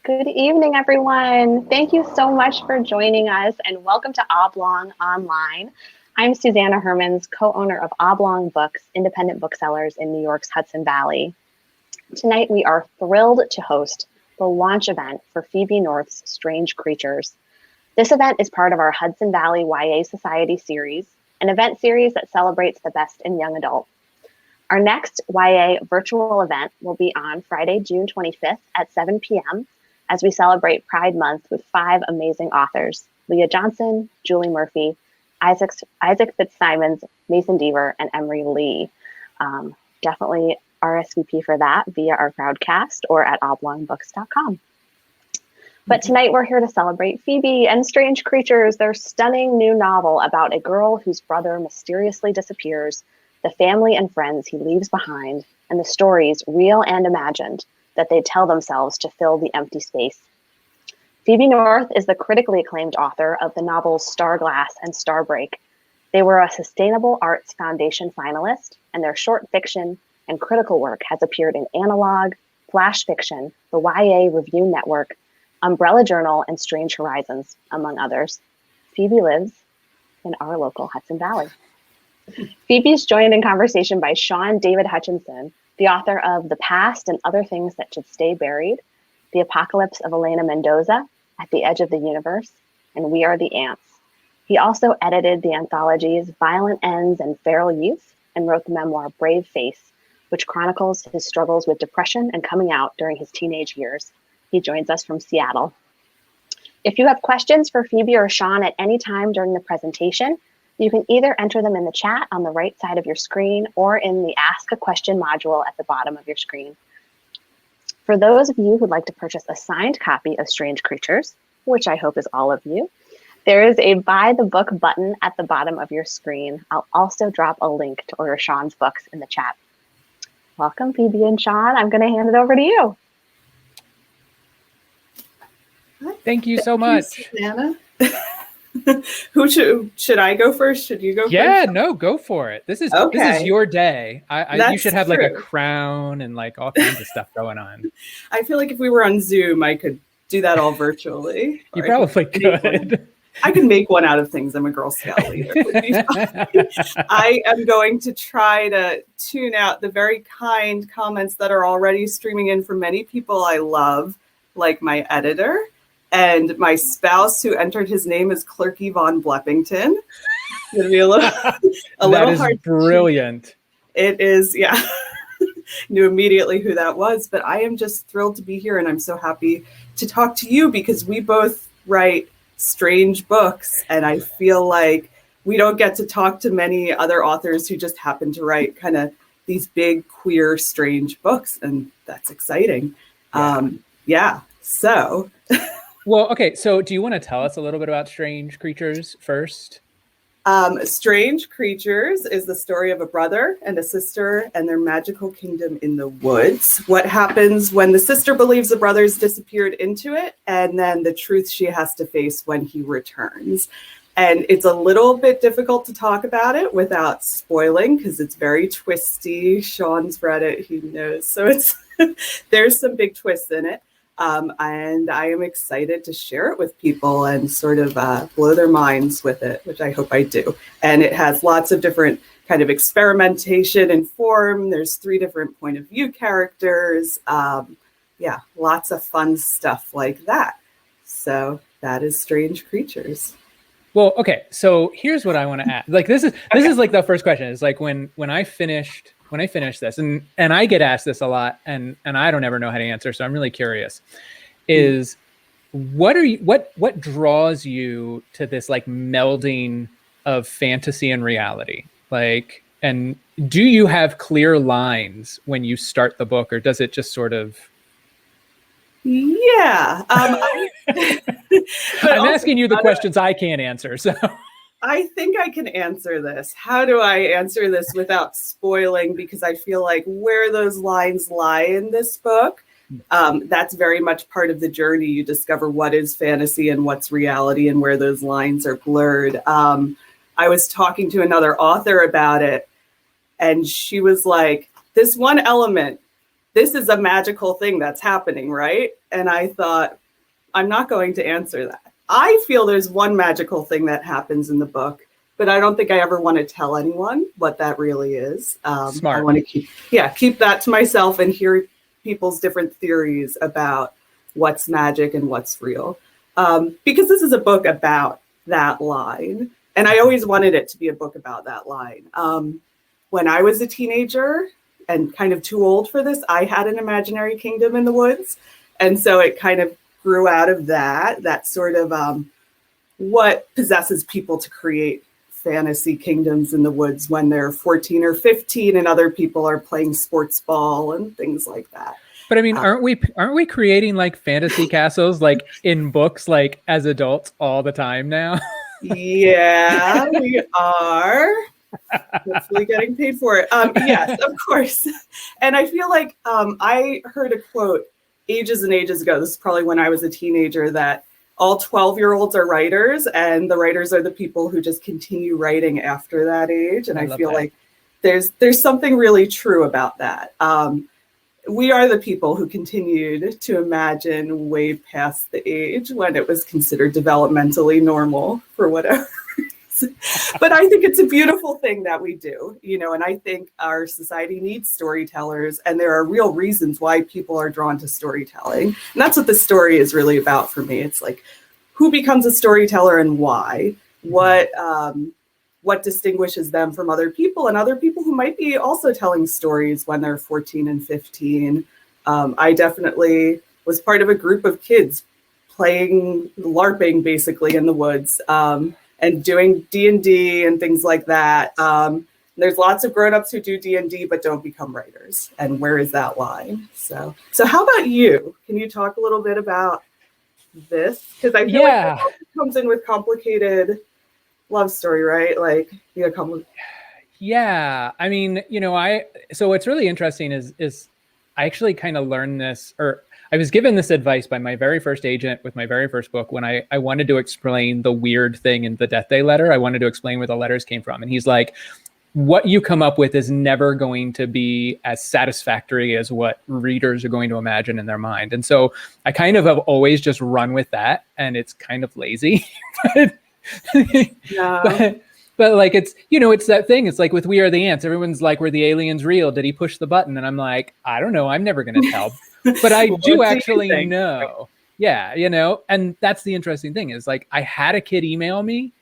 Good evening, everyone. Thank you so much for joining us and welcome to Oblong Online. I'm Susanna Hermans, co-owner of Oblong Books, independent booksellers in New York's Hudson Valley. Tonight, we are thrilled to host the launch event for Phoebe North's Strange Creatures. This event is part of our Hudson Valley YA Society series, an event series that celebrates the best in young adult. Our next YA virtual event will be on Friday, June 25th at 7 p.m. as we celebrate Pride Month with 5 amazing authors, Leah Johnson, Julie Murphy, Isaac Fitzsimons, Mason Deaver, and Emery Lee. Definitely RSVP for that via our crowdcast or at oblongbooks.com. But tonight we're here to celebrate Phoebe and Strange Creatures, their stunning new novel about a girl whose brother mysteriously disappears, the family and friends he leaves behind, and the stories, real and imagined, that they tell themselves to fill the empty space. Phoebe North is the critically acclaimed author of the novels Starglass and Starbreak. They were a Sustainable Arts Foundation finalist, and their short fiction and critical work has appeared in Analog, Flash Fiction, the YA Review Network, Umbrella Journal, and Strange Horizons, among others. Phoebe lives in our local Hudson Valley. Phoebe's joined in conversation by Shaun David Hutchinson, the author of The Past and Other Things That Should Stay Buried, The Apocalypse of Elena Mendoza, At the Edge of the Universe, and We Are the Ants. He also edited the anthologies Violent Ends and Feral Youth and wrote the memoir Brave Face, which chronicles his struggles with depression and coming out during his teenage years. He joins us from Seattle. If you have questions for Phoebe or Shaun at any time during the presentation, you can either enter them in the chat on the right side of your screen or in the Ask a Question module at the bottom of your screen. For those of you who'd like to purchase a signed copy of Strange Creatures, which I hope is all of you, there is a Buy the Book button at the bottom of your screen. I'll also drop a link to order Shaun's books in the chat. Welcome, Phoebe and Shaun. I'm going to hand it over to you. Thank you so much. Susanna. Who should I go first? Should you go first? Yeah, no, go for it. This is your day. You should have like a crown and like all kinds of stuff going on. I feel like if we were on Zoom, I could do that all virtually. You probably could. I can make one out of things. I'm a Girl Scout leader. I am going to try to tune out the very kind comments that are already streaming in from many people I love, like my editor and my spouse, who entered his name as Clerky Von Bleppington. It's gonna be a little that is hard. Brilliant. It is, yeah. Knew immediately who that was, but I am just thrilled to be here, and I'm so happy to talk to you because we both write strange books, and I feel like we don't get to talk to many other authors who just happen to write kind of these big, queer, strange books, and that's exciting. Yeah. So... Well, okay, so do you want to tell us a little bit about Strange Creatures first? Strange Creatures is the story of a brother and a sister and their magical kingdom in the woods. What happens when the sister believes the brother's disappeared into it, and then the truth she has to face when he returns. And it's a little bit difficult to talk about it without spoiling because it's very twisty. Shaun's read it, he knows. So there's some big twists in it. And I am excited to share it with people and sort of blow their minds with it, which I hope I do. And it has lots of different kind of experimentation and form. There's 3 different point of view characters. Lots of fun stuff like that. So that is Strange Creatures. Well, okay. So here's what I want to ask. Like this is like the first question. It's like when I finished this, and I get asked this a lot, and I don't ever know how to answer, so I'm really curious, is what draws you to this like melding of fantasy and reality? Like, and do you have clear lines when you start the book, or does it just sort of... Yeah. I'm asking you the questions I can't answer, so... I think I can answer this. How do I answer this without spoiling? Because I feel like where those lines lie in this book, that's very much part of the journey. You discover what is fantasy and what's reality and where those lines are blurred. I was talking to another author about it, and she was like, this one element this is a magical thing that's happening, right? And I thought, I'm not going to answer that. I feel there's one magical thing that happens in the book, but I don't think I ever want to tell anyone what that really is. Smart. I want to keep that to myself and hear people's different theories about what's magic and what's real. Because this is a book about that line. And I always wanted it to be a book about that line. When I was a teenager and kind of too old for this, I had an imaginary kingdom in the woods. And so it kind of grew out of that sort of what possesses people to create fantasy kingdoms in the woods when they're 14 or 15 and other people are playing sports ball and things like that. But I mean, aren't we creating like fantasy castles like in books like as adults all the time now? Yeah, we are. Hopefully getting paid for it. Yes, of course. And I feel like I heard a quote ages and ages ago. This is probably when I was a teenager, that all 12-year-olds are writers, and the writers are the people who just continue writing after that age. And I feel like there's something really true about that. We are the people who continued to imagine way past the age when it was considered developmentally normal for whatever reason. But I think it's a beautiful thing that we do, and I think our society needs storytellers, and there are real reasons why people are drawn to storytelling. And that's what the story is really about for me. It's like, who becomes a storyteller and why? What distinguishes them from other people and other people who might be also telling stories when they're 14 and 15. I definitely was part of a group of kids playing LARPing basically in the woods and doing D&D and things like that. There's lots of grown-ups who do D&D but don't become writers. And where is that line? So how about you? Can you talk a little bit about this? Because I feel like it comes in with complicated love story, right? Like, Yeah. I mean, so what's really interesting is I actually kind of learned this, or I was given this advice by my very first agent with my very first book when I wanted to explain the weird thing in the Death Day letter. I wanted to explain where the letters came from. And he's like, what you come up with is never going to be as satisfactory as what readers are going to imagine in their mind. And so I kind of have always just run with that, and it's kind of lazy. But like, it's that thing. It's like with We Are the Ants. Everyone's like, were the aliens real? Did he push the button? And I'm like, I don't know. I'm never going to tell. But I do actually know. Yeah, and that's the interesting thing is like, I had a kid email me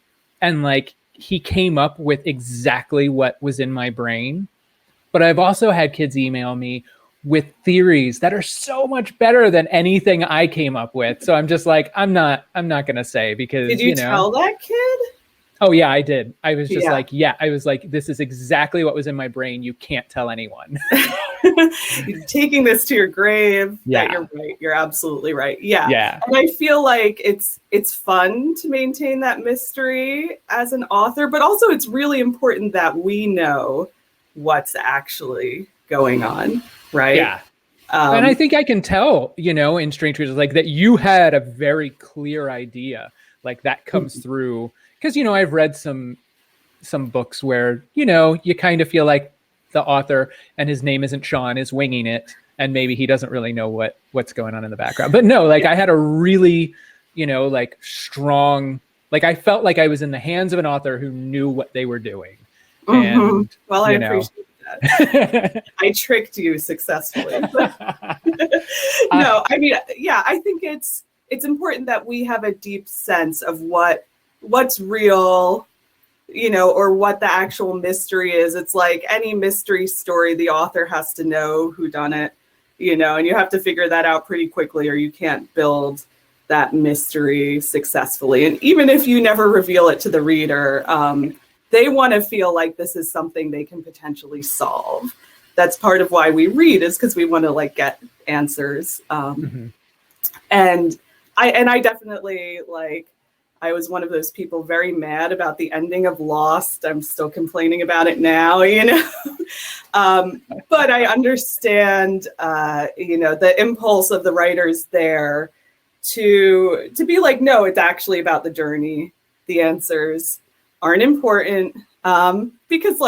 and like he came up with exactly what was in my brain. But I've also had kids email me with theories that are so much better than anything I came up with. So I'm just like, I'm not going to say, because did you tell that kid? Oh yeah, I did. I was just I was like, this is exactly what was in my brain. You can't tell anyone. You're taking this to your grave. Yeah, you're right. You're absolutely right. Yeah. And I feel like it's fun to maintain that mystery as an author, but also it's really important that we know what's actually going on, right? Yeah. And I think I can tell, in Strange Creatures, like that you had a very clear idea, like that comes through. Because, I've read some books where, you kind of feel like the author, and his name isn't Shaun, is winging it. And maybe he doesn't really know what's going on in the background. But no, like I had a really, like strong, like I felt like I was in the hands of an author who knew what they were doing. Mm-hmm. And, well, I appreciate that. I tricked you successfully. No, I mean, I think it's important that we have a deep sense of what's real, or what the actual mystery is. It's like any mystery story, the author has to know who done it, and you have to figure that out pretty quickly, or you can't build that mystery successfully. And even if you never reveal it to the reader, they want to feel like this is something they can potentially solve. That's part of why we read, is because we want to like get answers. And I definitely I was one of those people very mad about the ending of Lost. I'm still complaining about it now, but I understand, the impulse of the writers there to be like, no, it's actually about the journey. The answers aren't important, because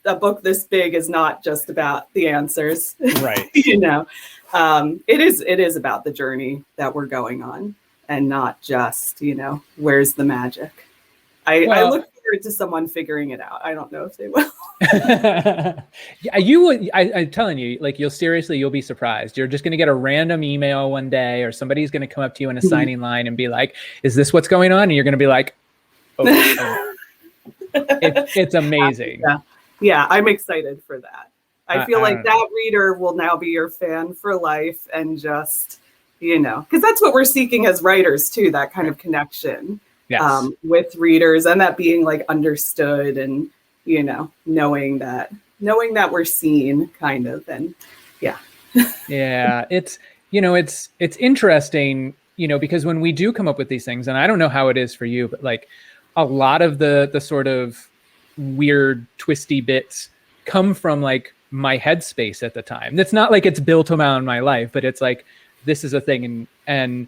a book this big is not just about the answers, Right. It is about the journey that we're going on, and not just, where's the magic. I look forward to someone figuring it out. I don't know if they will. Yeah, you would. I'm telling you, like, you'll be surprised. You're just going to get a random email one day, or somebody's going to come up to you in a signing line and be like, "Is this what's going on?" And you're going to be like, "Oh." It's amazing. Yeah, I'm excited for that. I feel like that reader will now be your fan for life, and just, because that's what we're seeking as writers too, that kind of connection with readers, and that being like understood, and, knowing that we're seen, kind of. And yeah, it's interesting, because when we do come up with these things, and I don't know how it is for you, but like a lot of the sort of weird twisty bits come from like my headspace at the time. It's not like it's built around my life, but it's like, this is a thing. And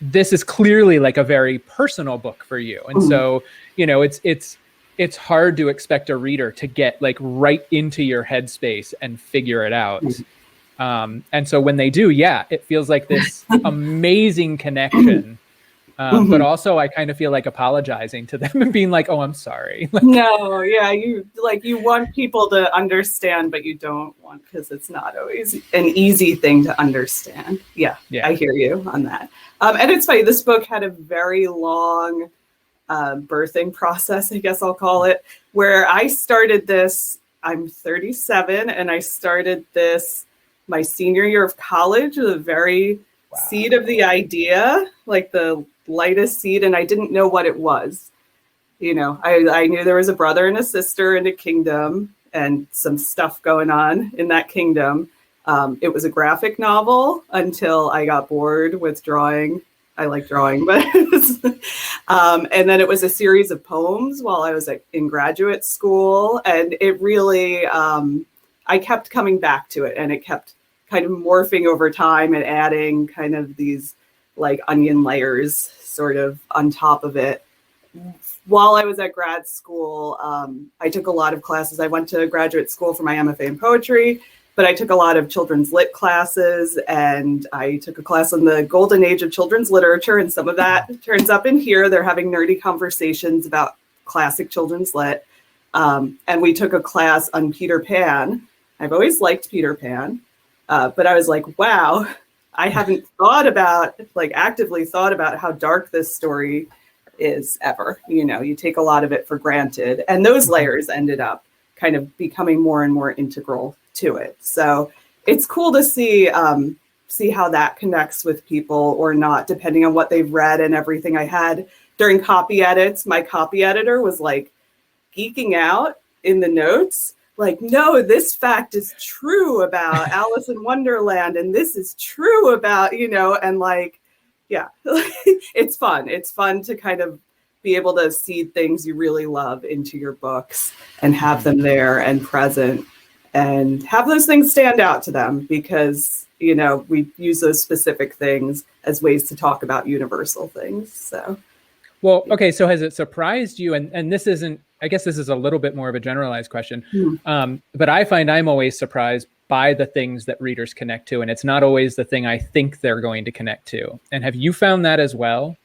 this is clearly like a very personal book for you. And so, it's hard to expect a reader to get like right into your headspace and figure it out. And so when they do, it feels like this amazing connection. But also I kind of feel like apologizing to them and being like, "Oh, I'm sorry." No, yeah, you want people to understand, but you don't want, because it's not always an easy thing to understand. Yeah, I hear you on that. And it's funny, this book had a very long birthing process, I guess I'll call it, where I started this, I'm 37, and I started this my senior year of college, the very seed of the idea, like the lightest seed, and I didn't know what it was. I knew there was a brother and a sister in a kingdom, and some stuff going on in that kingdom. It was a graphic novel until I got bored with drawing. I like drawing, but and then it was a series of poems while I was in graduate school, and it really, I kept coming back to it, and it kept kind of morphing over time and adding kind of these like onion layers sort of on top of it. While I was at grad school, I took a lot of classes. I went to graduate school for my MFA in poetry, but I took a lot of children's lit classes, and I took a class on the golden age of children's literature, and some of that turns up in here. They're having nerdy conversations about classic children's lit. And we took a class on Peter Pan. I've always liked Peter Pan, but I was like, wow, I haven't actively thought about how dark this story is ever. You take a lot of it for granted, and those layers ended up kind of becoming more and more integral to it. So it's cool to see how that connects with people or not, depending on what they've read and everything. I had during copy edits, my copy editor was like geeking out in the notes. Like, no, this fact is true about Alice in Wonderland, and this is true about, and like, it's fun. It's fun to kind of be able to seed things you really love into your books and have them there and present, and have those things stand out to them, because, we use those specific things as ways to talk about universal things. So. Well, okay. So has it surprised you? And this isn't, I guess this is a little bit more of a generalized question, but I find I'm always surprised by the things that readers connect to, and it's not always the thing I think they're going to connect to. And have you found that as well?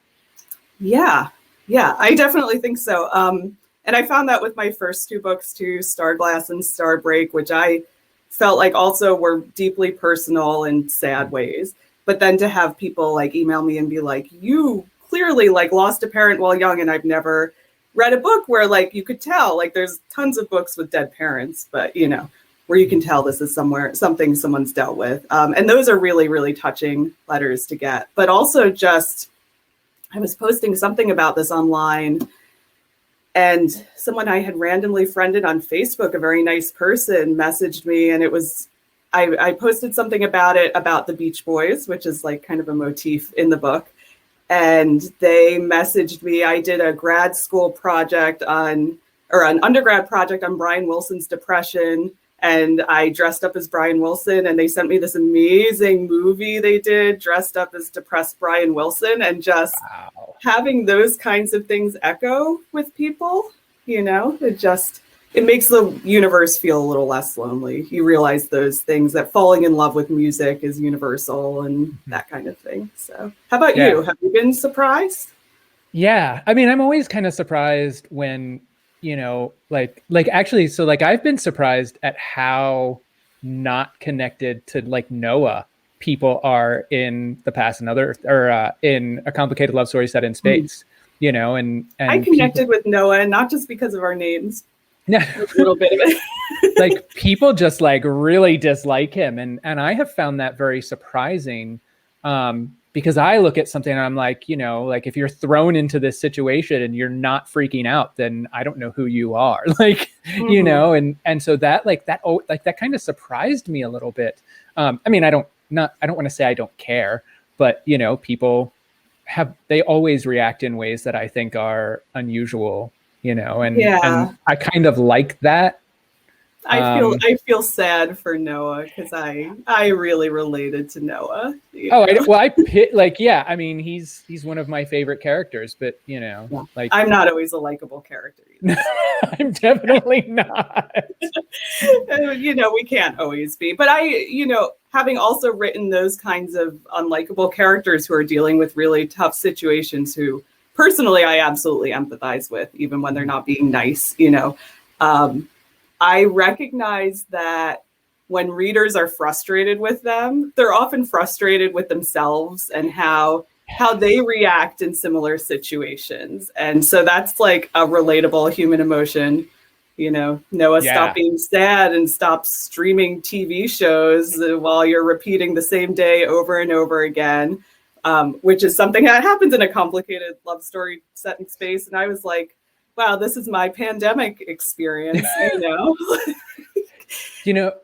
Yeah, I definitely think so. And I found that with my first two books too, Starglass and Starbreak, which I felt like also were deeply personal in sad ways. But then to have people like email me and be like, you clearly like lost a parent while young, and I've never read a book where like you could tell, like there's tons of books with dead parents, but where you can tell this is something someone's dealt with. And those are really, really touching letters to get. But also just, I was posting something about this online, and someone I had randomly friended on Facebook, a very nice person, messaged me, and it was, I posted something about it, about the Beach Boys, which is like kind of a motif in the book. And they messaged me. I did a grad school project an undergrad project on Brian Wilson's depression. And I dressed up as Brian Wilson, and they sent me this amazing movie they did dressed up as depressed Brian Wilson, and just having those kinds of things echo with people It makes the universe feel a little less lonely. You realize those things, that falling in love with music is universal and that kind of thing. So how about you? Have you been surprised? Yeah. I mean, I'm always kind of surprised when, actually, so like I've been surprised at how not connected to like Noah people are in The Past in A Complicated Love Story Set in Space, and I connected with Noah, not just because of our names. Yeah. A little bit of it. Like people just like really dislike him. And I have found that very surprising. Because I look at something and I'm like, like if you're thrown into this situation and you're not freaking out, then I don't know who you are. Like, and so that kind of surprised me a little bit. I mean, I don't want to say I don't care, but people they always react in ways that I think are unusual, and I kind of like that. I feel sad for Noah because I really related to Noah. I mean, he's one of my favorite characters, but like I'm not always a likable character either. I'm definitely not. We can't always be, but having also written those kinds of unlikable characters who are dealing with really tough situations, who personally I absolutely empathize with, even when they're not being nice, I recognize that when readers are frustrated with them, they're often frustrated with themselves and how they react in similar situations. And so that's like a relatable human emotion. Noah, stop being sad and stop streaming TV shows while you're repeating the same day over and over again, which is something that happens in A Complicated Love Story Set in Space. And I was like, wow, this is my pandemic experience,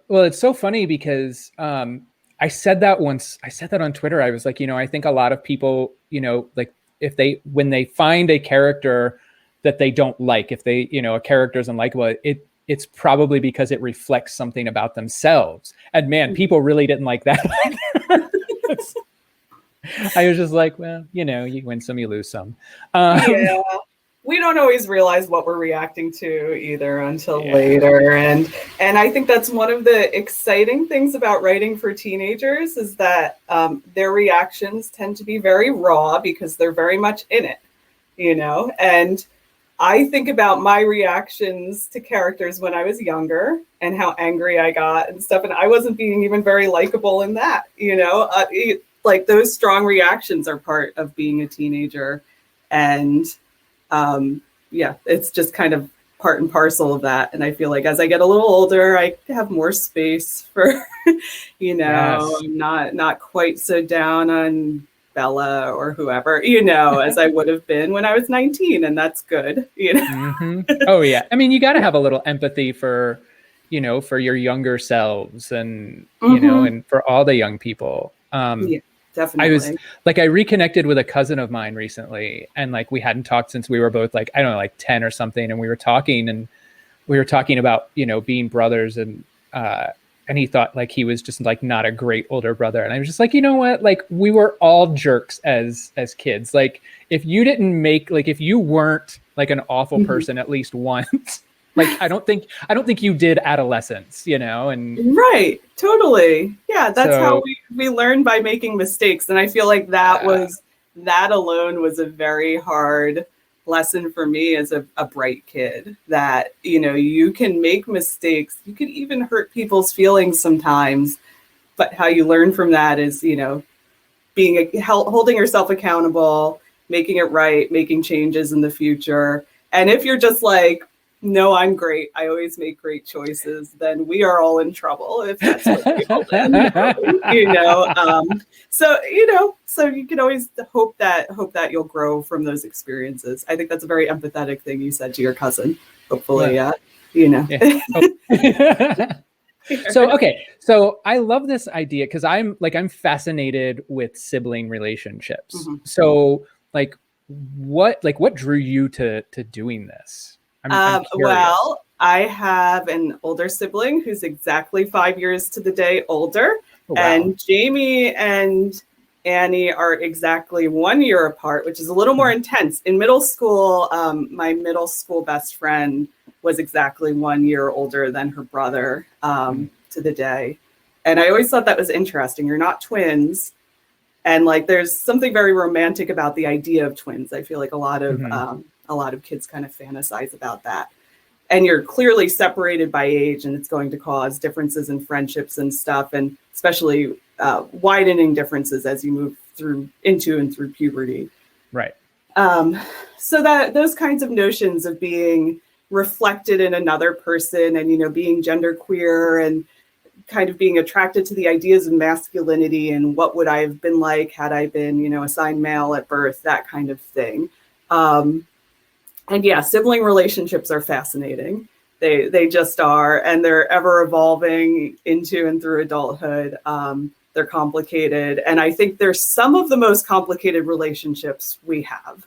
Well, it's so funny because I said that once. I said that on Twitter. I was like, I think a lot of people, like when they find a character that they don't like, if they, a character is unlikable, it's probably because it reflects something about themselves. And man, people really didn't like that. I was just like, well, you win some, you lose some. We don't always realize what we're reacting to either until later. And I think that's one of the exciting things about writing for teenagers is that their reactions tend to be very raw because they're very much in it, and I think about my reactions to characters when I was younger and how angry I got and stuff. And I wasn't being even very likable in that, like those strong reactions are part of being a teenager. And it's just kind of part and parcel of that. And I feel like as I get a little older, I have more space for, I'm not quite so down on Bella or whoever, as I would have been when I was 19. And that's good, Oh, yeah. I mean, you got to have a little empathy for, for your younger selves and, and for all the young people. Definitely. I reconnected with a cousin of mine recently, and like we hadn't talked since we were both like, I don't know, like 10 or something. And we were talking about, being brothers, and he thought like he was just like not a great older brother. And I was just like, you know what? Like we were all jerks as kids. Like if you weren't like an awful person at least once, like I don't think you did adolescence, and right, totally. Yeah, that's how we learn, by making mistakes. And I feel like that alone was a very hard lesson for me as a bright kid, that you can make mistakes, you can even hurt people's feelings sometimes, but how you learn from that is holding yourself accountable, making it right, making changes in the future. And if you're just like, no, I'm great, I always make great choices, then we are all in trouble if that's what people do. So you can always hope that you'll grow from those experiences. I think that's a very empathetic thing you said to your cousin. Hopefully, So I love this idea because I'm fascinated with sibling relationships. So what drew you to doing this? I'm well, I have an older sibling who's exactly 5 years to the day older. Oh, wow. And Jamie and Annie are exactly 1 year apart, which is a little more intense. In middle school, my middle school best friend was exactly 1 year older than her brother to the day. And I always thought that was interesting. You're not twins. And like, there's something very romantic about the idea of twins. I feel like a lot of kids kind of fantasize about that. And you're clearly separated by age, and it's going to cause differences in friendships and stuff, and especially widening differences as you move into and through puberty. Right. So that those kinds of notions of being reflected in another person, and, you know, being genderqueer and kind of being attracted to the ideas of masculinity and what would I have been like had I been, you know, assigned male at birth, that kind of thing. And yeah, sibling relationships are fascinating. They just are, and they're ever evolving into and through adulthood. They're complicated, and I think they're some of the most complicated relationships we have.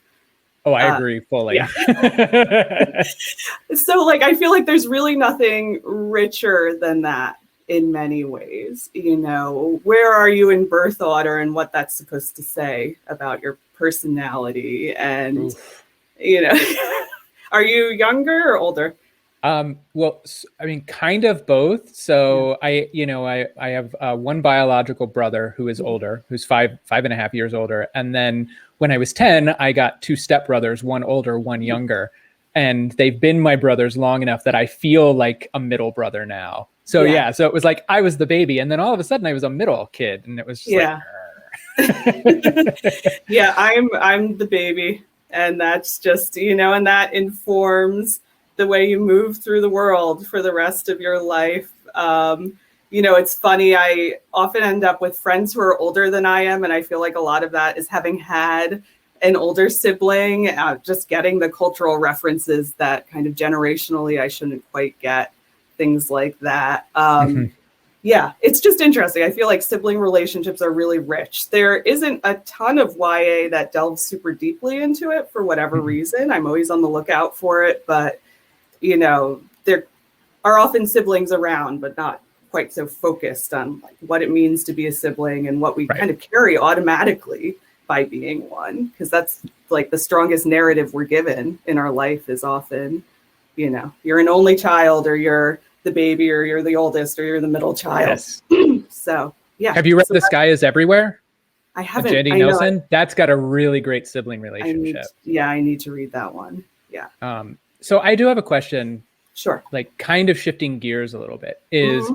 Oh, I agree fully. Yeah. So like, I feel like there's really nothing richer than that in many ways. You know, where are you in birth order and what that's supposed to say about your personality? And Oof. you know, are you younger or older? Well, I mean, kind of both. So I have one biological brother who is older, who's 5.5 years older. And then when I was 10, I got 2 stepbrothers, one older, one younger. And they've been my brothers long enough that I feel like a middle brother now. So yeah, so it was like I was the baby, and then all of a sudden I was a middle kid, and it was just yeah, I'm the baby. And that's just, you know, and that informs the way you move through the world for the rest of your life. You know, it's funny. I often end up with friends who are older than I am. And I feel like a lot of that is having had an older sibling, just getting the cultural references that kind of generationally I shouldn't quite get, things like that. Yeah, it's just interesting. I feel like sibling relationships are really rich. There isn't a ton of YA that delves super deeply into it for whatever reason. I'm always on the lookout for it, but, you know, there are often siblings around, but not quite so focused on like what it means to be a sibling and what we kind of carry automatically by being one, because that's like the strongest narrative we're given in our life is often, you know, you're an only child, or you're the baby, or you're the oldest, or you're the middle child. Yes. So yeah. Have you read The Sky is Everywhere? I haven't. Jandy Nelson? That's got a really great sibling relationship. I need to read that one. Yeah. So I do have a question. Sure. Like kind of shifting gears a little bit is,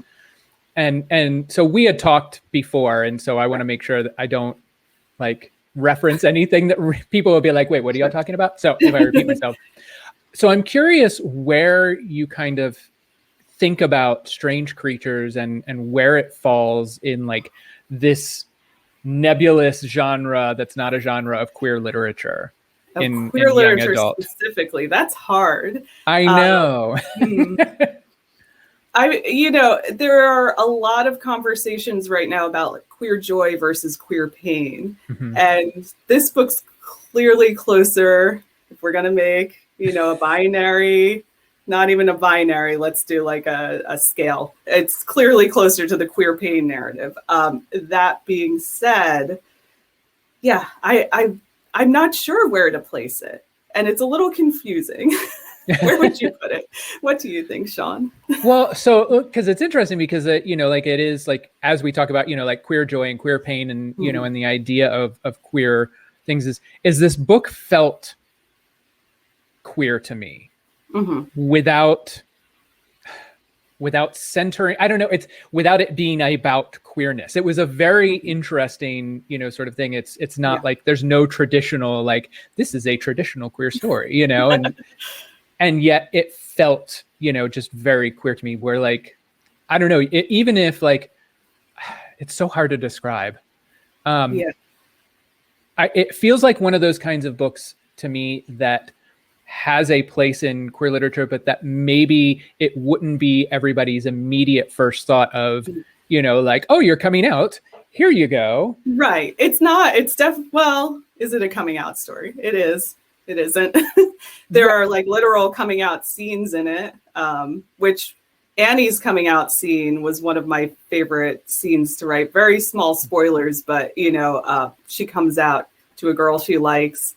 and so we had talked before, and so I want to make sure that I don't like reference anything that people will be like, wait, what are y'all talking about? So if I repeat myself. So I'm curious where you kind of think about Strange Creatures and where it falls in like this nebulous genre that's not a genre of queer literature. In literature young adult. Specifically, that's hard. I know. You know, there are a lot of conversations right now about like queer joy versus queer pain. And this book's clearly closer, if we're going to make, you know, a binary, not even a binary, let's do like a scale. It's clearly closer to the queer pain narrative. That being said, yeah, I'm not sure where to place it. And it's a little confusing. Where would you put it? What do you think, Shaun? Well, so because it's interesting because, you know, like it is like, as we talk about, you know, like queer joy and queer pain and, you know, and the idea of queer things is this book felt queer to me. Without centering, I don't know, it's without it being about queerness. It was a very interesting, you know, sort of thing. It's not like there's no traditional, like this is a traditional queer story, you know, and yet it felt, you know, just very queer to me, where like, I don't know, even if like, it's so hard to describe. It feels like one of those kinds of books to me that has a place in queer literature, but that maybe it wouldn't be everybody's immediate first thought of, you know, like, oh, you're coming out, here you go. Right. It's not, well, is it a coming out story? It is. It isn't. There are like literal coming out scenes in it, which Annie's coming out scene was one of my favorite scenes to write. Very small spoilers, but she comes out to a girl she likes,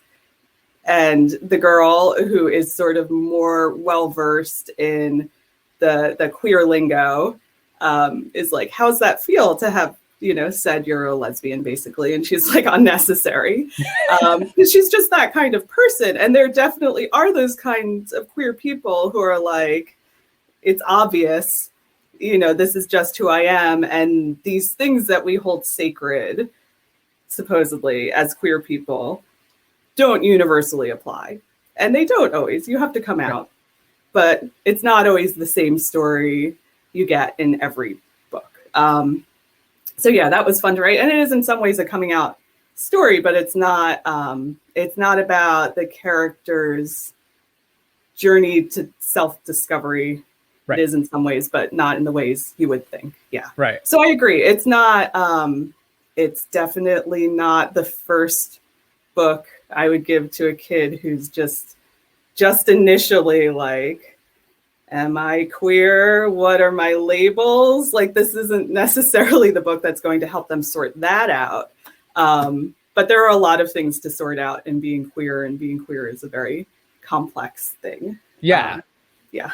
and the girl, who is sort of more well-versed in the queer lingo, is like, how's that feel to have, said you're a lesbian, basically? And she's like, unnecessary. Because she's just that kind of person. And there definitely are those kinds of queer people who are like, it's obvious, this is just who I am. And these things that we hold sacred, supposedly, as queer people, don't universally apply. And they don't always. You have to come out. But it's not always the same story you get in every book. So yeah, that was fun to write. And it is in some ways a coming out story, but it's not about the character's journey to self-discovery. Right. It is in some ways, but not in the ways you would think. Yeah. Right. So I agree. It's not, it's definitely not the first book I would give to a kid who's just initially like, am I queer? What are my labels? Like, this isn't necessarily the book that's going to help them sort that out. But there are a lot of things to sort out in being queer, and being queer is a very complex thing. Yeah. Yeah.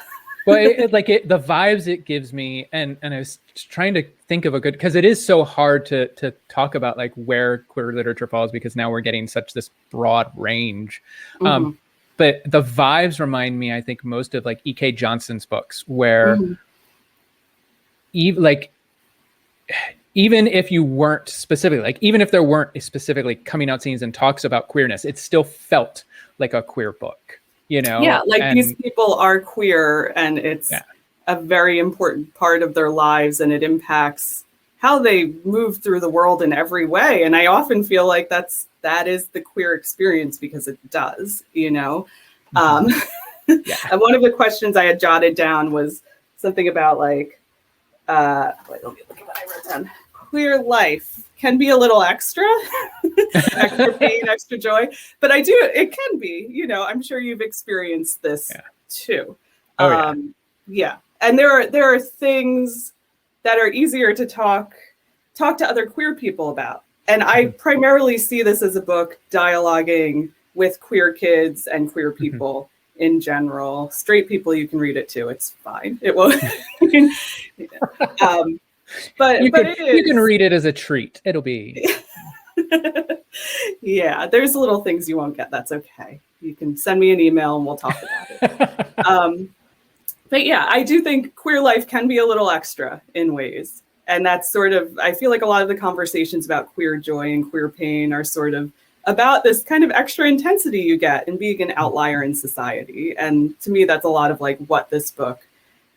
Well, the vibes it gives me, and I was trying to think of a good, because it is so hard to talk about like where queer literature falls, because now we're getting such this broad range. Mm-hmm. But the vibes remind me, I think, most of like E.K. Johnson's books, where even if you weren't specifically, like even if there weren't specifically coming out scenes and talks about queerness, it still felt like a queer book. Yeah, like these people are queer, and it's a very important part of their lives, and it impacts how they move through the world in every way. And I often feel like that is the queer experience, because it does, And one of the questions I had jotted down was something about like, let me look at what I wrote down. Queer life can be a little extra pain, extra joy, but it can be, I'm sure you've experienced this too. Yeah. And there are things that are easier to talk to other queer people about. And I primarily see this as a book dialoguing with queer kids and queer people in general. Straight people, you can read it too. It's fine. It won't. But you can read it as a treat. It'll be. Yeah, there's little things you won't get. That's okay. You can send me an email and we'll talk about it. But yeah, I do think queer life can be a little extra in ways. And that's sort of, I feel like a lot of the conversations about queer joy and queer pain are sort of about this kind of extra intensity you get in being an outlier in society. And to me, that's a lot of like what this book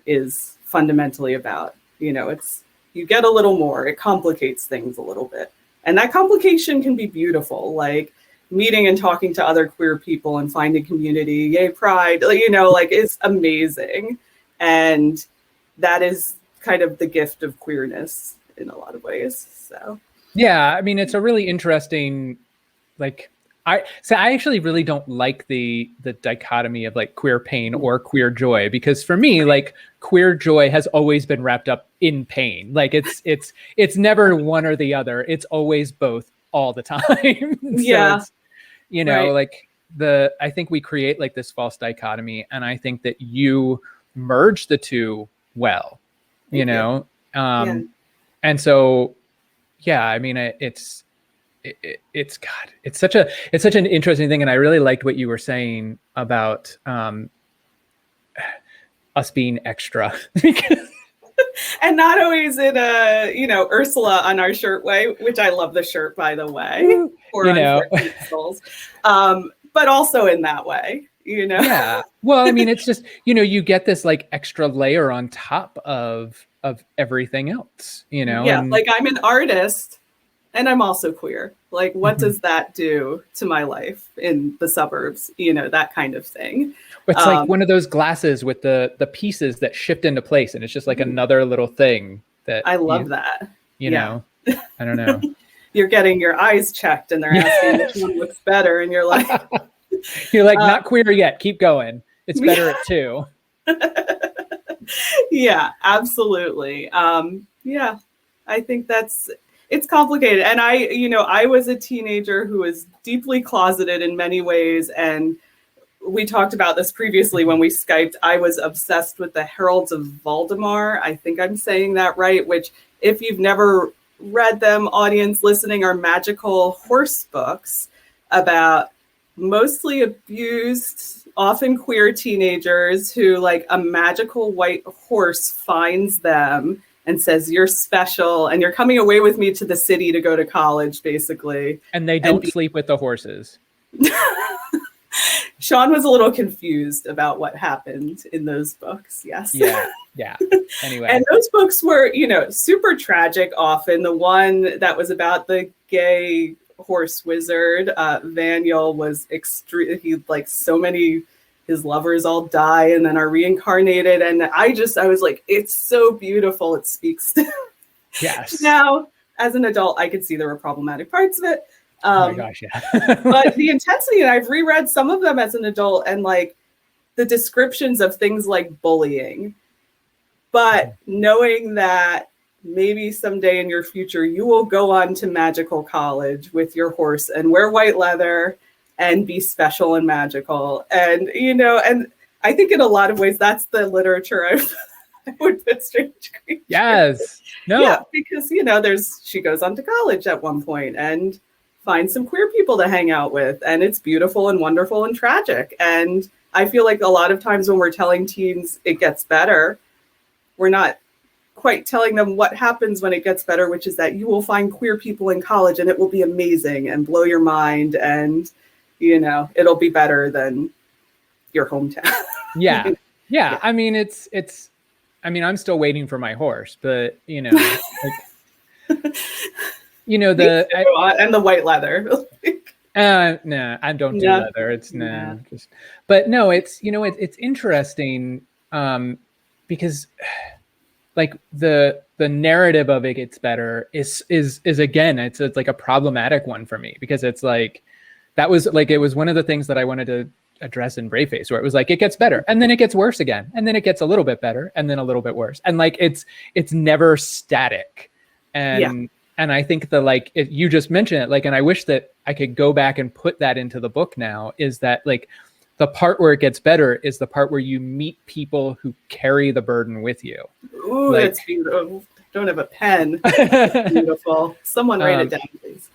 is fundamentally about. You get a little more, it complicates things a little bit. And that complication can be beautiful, like meeting and talking to other queer people and finding community, yay pride, it's amazing. And that is kind of the gift of queerness in a lot of ways. So yeah, I mean, it's a really interesting, I actually really don't like the dichotomy of like queer pain or queer joy, because for me, like queer joy has always been wrapped up in pain. Like it's never one or the other. It's always both all the time. Yeah. Right. I think we create like this false dichotomy, and I think that you merge the two well, and so, yeah, I mean, it's such an interesting thing. And I really liked what you were saying about us being extra. And not always in a, Ursula on our shirt way, which I love the shirt, by the way, but also in that way, Yeah. Well, I mean, it's just, you get this like extra layer on top of everything else, Yeah. Like I'm an artist and I'm also queer. Like, what does that do to my life in the suburbs? That kind of thing. It's like one of those glasses with the pieces that shift into place. And it's just like another little thing that I love that. I don't know. You're getting your eyes checked and they're asking which one looks better. And you're like, not queer yet. Keep going. It's better at 2. Yeah, absolutely. Yeah, I think it's complicated. And I was a teenager who was deeply closeted in many ways. And we talked about this previously when we Skyped. I was obsessed with the Heralds of Valdemar. I think I'm saying that right, which if you've never read them, audience listening, are magical horse books about mostly abused, often queer teenagers who, like, a magical white horse finds them and says, "You're special, and you're coming away with me to the city to go to college," basically. And they don't sleep with the horses. Shaun was a little confused about what happened in those books. Yes. Yeah. Anyway. And those books were, super tragic often. The one that was about the gay horse wizard, Vaniel, was extreme. His lovers all die and then are reincarnated. And I was like, it's so beautiful. It speaks to Yes. Now, as an adult, I could see there were problematic parts of it. Oh my gosh, yeah. But the intensity, and I've reread some of them as an adult, and like the descriptions of things like bullying. But knowing that maybe someday in your future, you will go on to magical college with your horse and wear white leather and be special and magical. And, and I think in a lot of ways, that's the literature I would put Strange Creatures. Yes. No. Yeah, because, she goes on to college at one point and finds some queer people to hang out with. And it's beautiful and wonderful and tragic. And I feel like a lot of times when we're telling teens it gets better, we're not quite telling them what happens when it gets better, which is that you will find queer people in college and it will be amazing and blow your mind. And, it'll be better than your hometown. Yeah. Yeah. I mean, I'm still waiting for my horse, but and the white leather. No, I don't do leather. It's but no, it's interesting because like the narrative of it gets better is again, it's like a problematic one for me, because it's like, that was like, it was one of the things that I wanted to address in Braveface, where it was like, it gets better and then it gets worse again, and then it gets a little bit better and then a little bit worse, and like it's never static. And I think you just mentioned it, like, and I wish that I could go back and put that into the book now, is that like the part where it gets better is the part where you meet people who carry the burden with you. Ooh, like, that's beautiful. Don't have a pen. Beautiful. Someone write it down, please.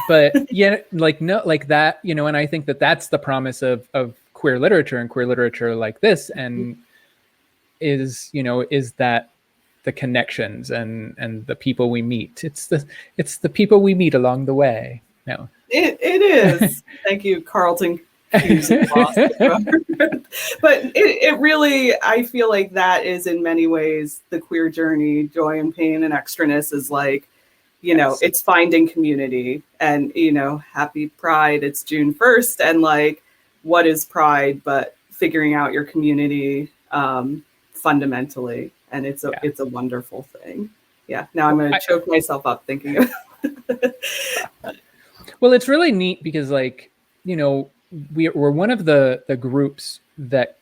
But yeah, like, no, like that, and I think that that's the promise of queer literature, and queer literature like this, and is that the connections and the people we meet. It's the people we meet along the way. No, it is. Thank you, Carlton. But it really, I feel like that is in many ways the queer journey. Joy and pain and extraness is like, it's finding community. And happy Pride, it's June 1st, and like, what is Pride but figuring out your community fundamentally. And it's a wonderful thing. Yeah. Now I'm going to choke myself up thinking of it. Well, it's really neat because, like, we're one of the groups that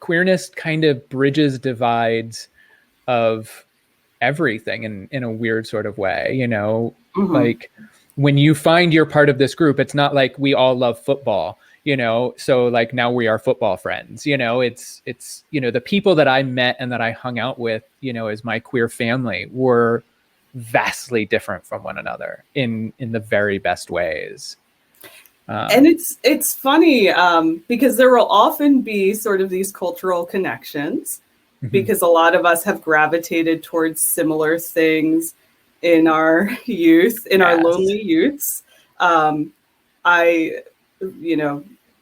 queerness kind of bridges divides of everything in a weird sort of way, Mm-hmm. Like, when you find you're part of this group, it's not like we all love football, so like now we are football friends, it's the people that I met and that I hung out with, as my queer family, were vastly different from one another in the very best ways. And it's funny because there will often be sort of these cultural connections, because a lot of us have gravitated towards similar things in our youth, in our lonely youths.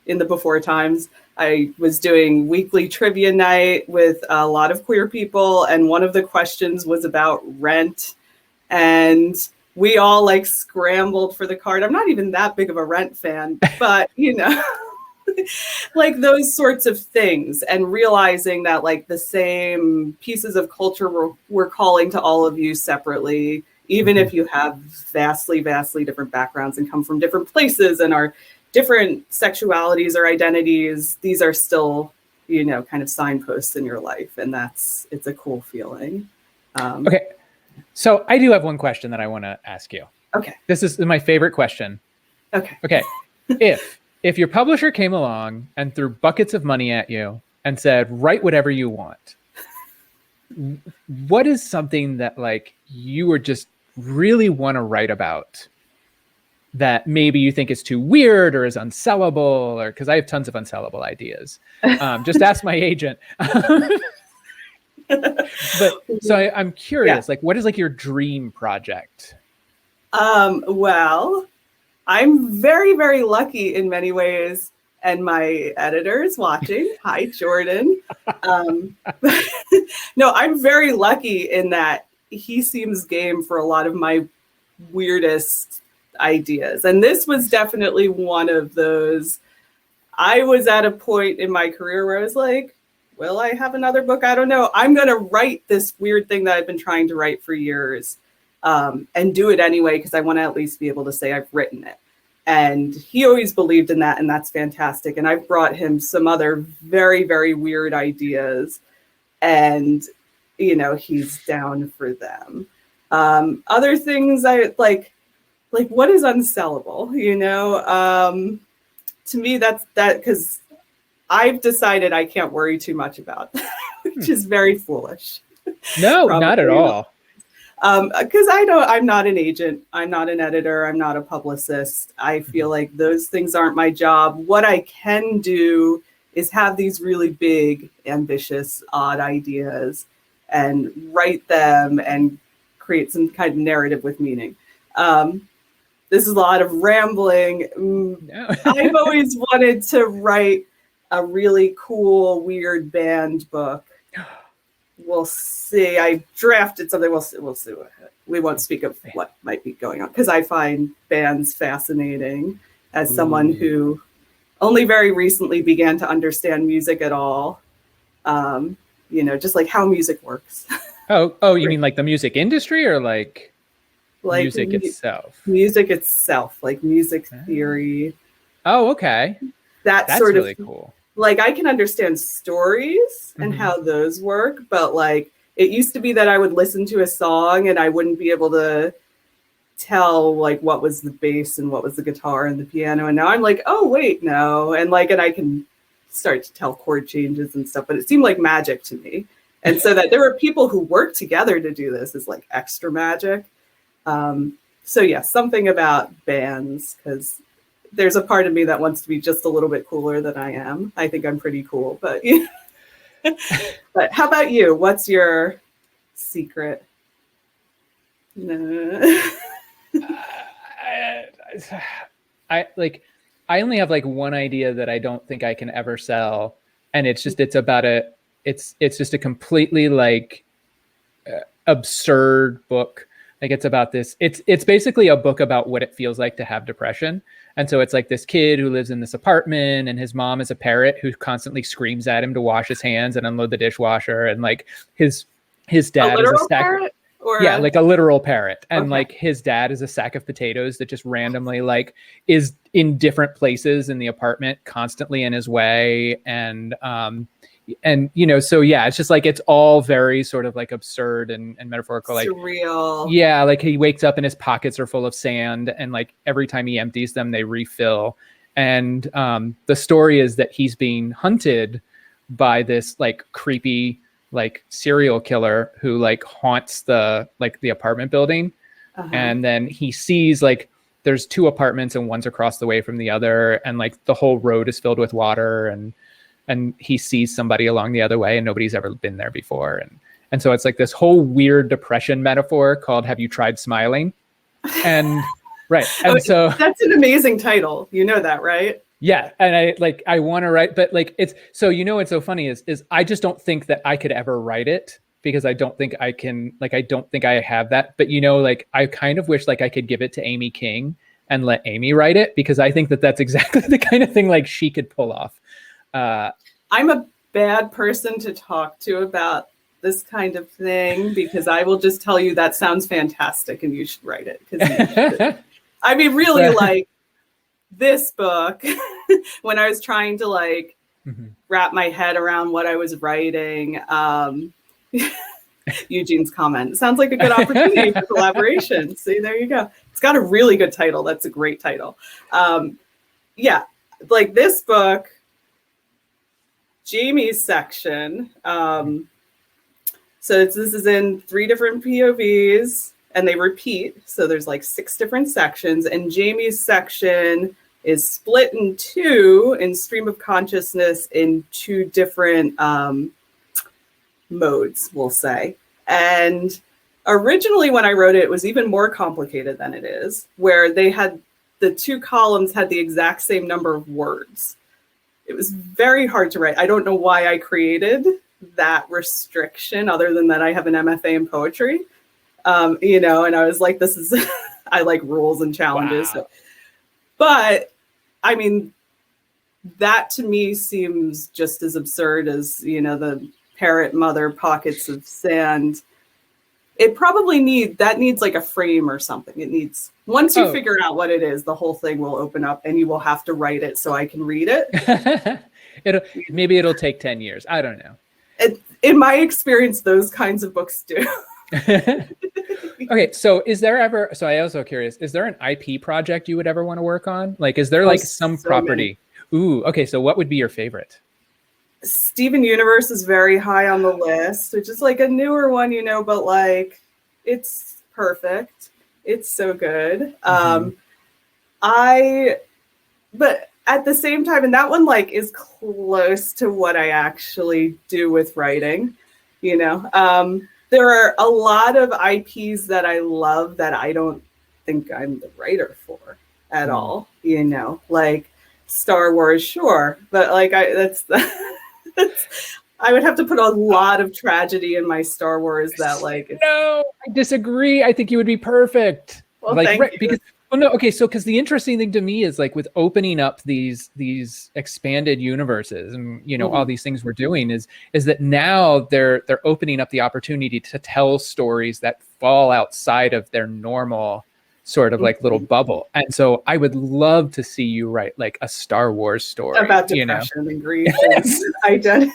In the before times, I was doing weekly trivia night with a lot of queer people, and one of the questions was about Rent, and we all like scrambled for the card. I'm not even that big of a Rent fan, but like those sorts of things, and realizing that like the same pieces of culture were calling to all of you separately, even if you have vastly, vastly different backgrounds and come from different places and are different sexualities or identities. These are still kind of signposts in your life. And it's a cool feeling. Okay. So I do have one question that I want to ask you. Okay. This is my favorite question. Okay. If your publisher came along and threw buckets of money at you and said, write whatever you want, what is something that like you would just really want to write about that maybe you think is too weird or is unsellable, or because I have tons of unsellable ideas. Just ask my agent. But so I'm curious, like, what is like your dream project? Well, I'm very, very lucky in many ways. And my editor is watching. Hi, Jordan. No, I'm very lucky in that he seems game for a lot of my weirdest ideas. And this was definitely one of those. I was at a point in my career where I was like, will I have another book? I don't know. I'm going to write this weird thing that I've been trying to write for years, and do it anyway, because I want to at least be able to say I've written it. And he always believed in that, and that's fantastic. And I've brought him some other very, very weird ideas, and, he's down for them. Other things I like what is unsellable, to me, that's that, because I've decided I can't worry too much about, which is very foolish. No, not at all. Because I'm not an agent, I'm not an editor, I'm not a publicist. I feel like those things aren't my job. What I can do is have these really big, ambitious, odd ideas and write them and create some kind of narrative with meaning. This is a lot of rambling. No. I've always wanted to write a really cool, weird band book. We'll see. I drafted something. We'll see. We won't speak of what might be going on, because I find bands fascinating as someone who only very recently began to understand music at all. Just like how music works. Oh, you mean like the music industry, or like music itself? Music itself, like music theory. Oh, okay. That's sort really of cool. Like, I can understand stories and how those work, but like it used to be that I would listen to a song and I wouldn't be able to tell like what was the bass and what was the guitar and the piano. And now I'm like, oh wait, no. And I can start to tell chord changes and stuff, but it seemed like magic to me. And so that there were people who worked together to do this is like extra magic. So yeah, something about bands, because there's a part of me that wants to be just a little bit cooler than I am. I think I'm pretty cool, but but how about you? What's your secret? No. I only have like one idea that I don't think I can ever sell, and it's just a completely like absurd book. Like, it's about this. It's basically a book about what it feels like to have depression. And so it's like this kid who lives in this apartment, and his mom is a parrot who constantly screams at him to wash his hands and unload the dishwasher. And like his dad is a sack. Parrot? Like a literal parrot. And like his dad is a sack of potatoes that just randomly like is in different places in the apartment, constantly in his way. And so yeah, it's just like, it's all very sort of like absurd and metaphorical, like surreal. Yeah, like he wakes up and his pockets are full of sand, and like every time he empties them, they refill. And the story is that he's being hunted by this like creepy like serial killer who like haunts the apartment building. And then he sees like there's two apartments and one's across the way from the other, and like the whole road is filled with water, and he sees somebody along the other way and nobody's ever been there before. And so it's like this whole weird depression metaphor called "Have You Tried Smiling?" And right. And so that's an amazing title. You know that, right? Yeah. And I want to write, but like, it's so, what's so funny is I just don't think that I could ever write it, because I don't think I can, like, I don't think I have that, but like, I kind of wish like I could give it to Amy King and let Amy write it, because I think that that's exactly the kind of thing like she could pull off. I'm a bad person to talk to about this kind of thing, because I will just tell you that sounds fantastic and you should write it. I mean, really, like this book, when I was trying to like wrap my head around what I was writing. Eugene's comment. Sounds like a good opportunity for collaboration. See, there you go. It's got a really good title. That's a great title. Yeah, like this book, Jamie's section. So this is in 3 different POVs, and they repeat. So there's like 6 different sections, and Jamie's section is split in 2 in stream of consciousness in 2 different modes, we'll say. And originally when I wrote it, it was even more complicated than it is, where they had the 2 columns had the exact same number of words. It was very hard to write. I don't know why I created that restriction, other than that I have an MFA in poetry, and I was like, this is, I like rules and challenges. Wow. So. But I mean, that to me seems just as absurd as, the parrot mother pockets of sand. It probably needs like a frame or something. It needs, once you figure out what it is, the whole thing will open up and you will have to write it so I can read it. Maybe it'll take 10 years. I don't know. In my experience, those kinds of books do. Okay, so I also curious, is there an IP project you would ever want to work on? Like, is there some property? Many. Ooh, okay, so what would be your favorite? Steven Universe is very high on the list, which is like a newer one, but like, it's perfect. It's so good. But at the same time, and that one like is close to what I actually do with writing, there are a lot of IPs that I love that I don't think I'm the writer for at all, like Star Wars, sure. But like, I would have to put a lot of tragedy in my Star Wars that like. No, I disagree. I think you would be perfect. Well, thank you. Because, because the interesting thing to me is like with opening up these expanded universes and all these things we're doing is that now they're opening up the opportunity to tell stories that fall outside of their normal sort of like little bubble. And so I would love to see you write like a Star Wars story about depression and grief and identity.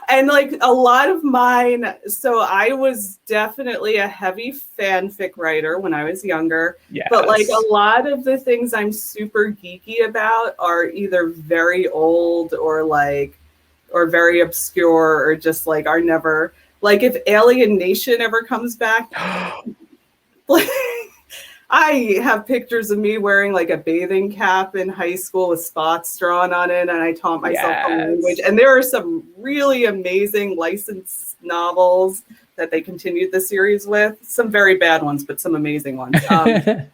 And like a lot of mine, so I was definitely a heavy fanfic writer when I was younger, but like a lot of the things I'm super geeky about are either very old or very obscure or just like are never, like if Alien Nation ever comes back, like I have pictures of me wearing like a bathing cap in high school with spots drawn on it, and I taught myself the language. And there are some really amazing licensed novels that they continued the series with. Some very bad ones, but some amazing ones. But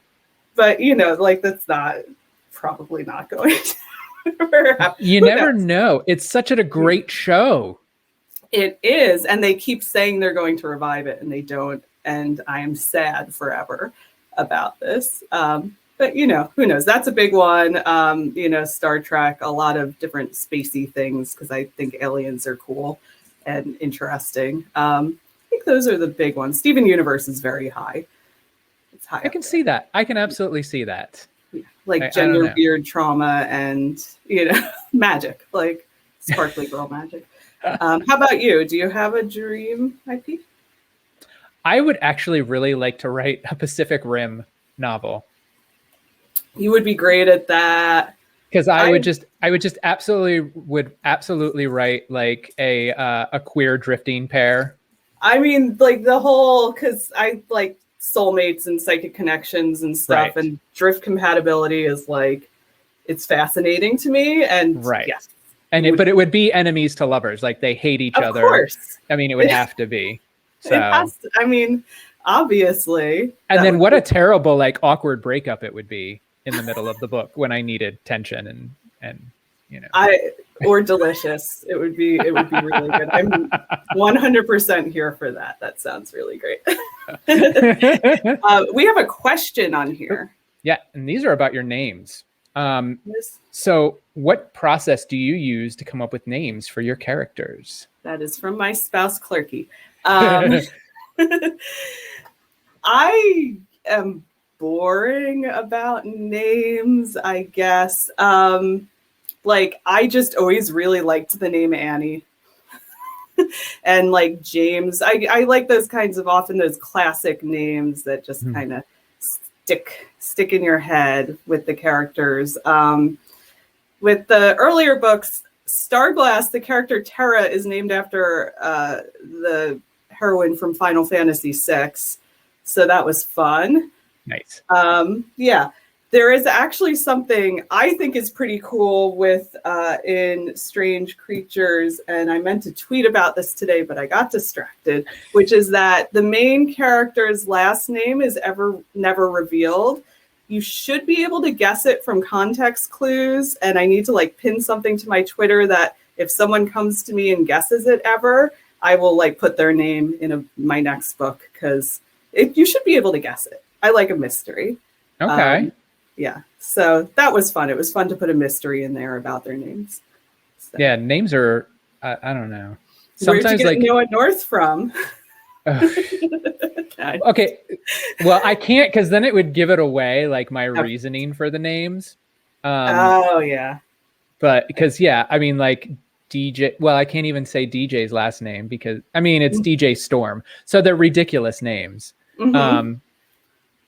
like that's probably not going to happen. You never know. It's such a great show. It is, and they keep saying they're going to revive it, and they don't. And I am sad forever about this. But who knows? That's a big one. Star Trek, a lot of different spacey things because I think aliens are cool and interesting. I think those are the big ones. Steven Universe is very high. It's high. I can see that. I can absolutely see that. Yeah. Like gender weird trauma and magic, like sparkly girl magic. How about you? Do you have a dream IP? I would actually really like to write a Pacific Rim novel. You would be great at that. Because I would absolutely write like a queer drifting pair. I mean, like the whole, because I like soulmates and psychic connections and stuff, and drift compatibility is like, it's fascinating to me. And yes. And but it would be enemies to lovers, like they hate each other. Of course. I mean, it would have to be. So. It has to, I mean, obviously. And then what a terrible, like, awkward breakup it would be in the middle of the book when I needed tension and or delicious. It would be really good. I'm 100% here for that. That sounds really great. We have a question on here. Yeah, and these are about your names. So what process do you use to come up with names for your characters? That is from my spouse, Clerky. I am boring about names, I guess. The like, I just always really liked the name Annie. And like James, I like those kinds of, often those classic names that just kind of stick in your head with the characters. With the earlier books, Starglass, the character Terra is named after the heroine from Final Fantasy VI. So that was fun. Nice. Yeah. There is actually something I think is pretty cool with in Strange Creatures, and I meant to tweet about this today, but I got distracted, which is that the main character's last name is never revealed. You should be able to guess it from context clues, and I need to like pin something to my Twitter that if someone comes to me and guesses it ever, I will like put their name in my next book, because you should be able to guess it. I like a mystery. Okay. Yeah, so that was fun. It was fun to put a mystery in there about their names. So. Yeah, names are, I don't know. Sometimes where'd you get Noah North from? Okay, well, I can't, because then it would give it away, like my reasoning for the names. Oh, yeah. But because, yeah, I mean, like DJ, well, I can't even say DJ's last name because, I mean, it's DJ Storm. So they're ridiculous names. Mm-hmm.